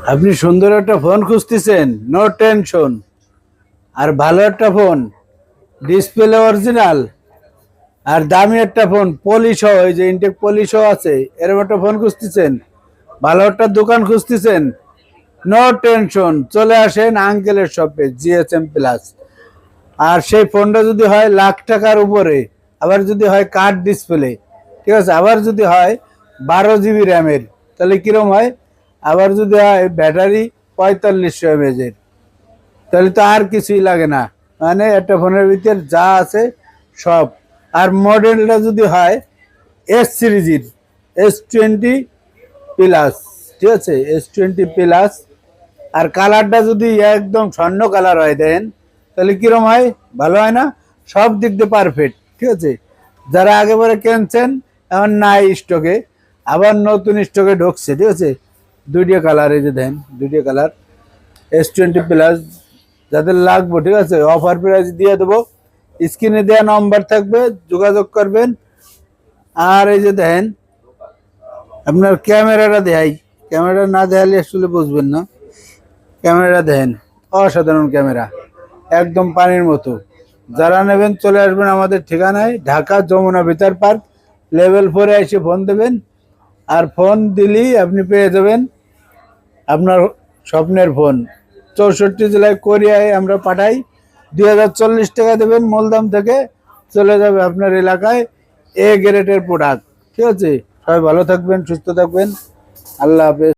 আপনি সুন্দর একটা ফোন খুঁজতেছেন, নো টেনশন। আর ভালো একটা ফোন, ডিসপ্লে অরিজিনাল, আর দামি একটা ফোন, পলিশ ওই যে ইনটেক পলিশও আছে, এরকম একটা ফোন খুঁজতেছেন, ভালো একটা দোকান খুঁজতেছেন, নো টেনশন, চলে আসেন আঙ্কেলের শপে, জিএসএম প্লাস। আর সেই ফোনটা যদি হয় লাখ টাকার উপরে, আবার যদি হয় কার্ড ডিসপ্লে, ঠিক আছে, আবার যদি হয় 12 জিবি র্যামের, তাহলে কিরম হয়, আবার যদি হয় ব্যাটারি 4500 mAh, তাহলে তো আর কিছুই লাগে না। মানে একটা ফোনের ভিতর যা আছে সব। আর মডেলটা যদি হয় S সিরিজের, S20 প্লাস, ঠিক আছে, S20 প্লাস। আর কালারটা যদি একদম স্বর্ণ কালার হয় দেন, তাহলে কিরম হয়, ভালো হয় না? সব দিক দিয়ে পারফেক্ট, ঠিক আছে। যারা আগে পরে কিনছেন এখন নাই স্টকে, আবার নতুন স্টকে ঢুকছে, ঠিক আছে। দুইটা কালার, এই যে দেন দুইটা কালার, S20 প্লাস। যাদের লাগবে, ঠিক আছে, অফার প্রাইস দিয়ে দেবো, স্ক্রিনে দেওয়া নম্বর থাকবে, যোগাযোগ করবেন। আর এই যে দেখেন, আপনার ক্যামেরাটা দেখাই, ক্যামেরা না দেখালে আসলে বুঝবেন না। ক্যামেরা দেখেন, অসাধারণ ক্যামেরা, একদম পানির মতো। যারা নেবেন চলে আসবেন আমাদের ঠিকানায়, ঢাকা যমুনা বিতার পার্ক, লেভেল 4-এ এসে ফোন দেবেন। আর ফোন দিলেই আপনি পেয়ে যাবেন আপনার স্বপ্নের ফোন। 64 জেলায় কোরিয়ায় আমরা পাঠাই, 2040 টাকা দেবেন মূলদাম থেকে, চলে যাবে আপনার এলাকায় এ গ্রেডের প্রোডাক্ট, ঠিক আছে। সবাই ভালো থাকবেন, সুস্থ থাকবেন, আল্লাহ হাফেজ।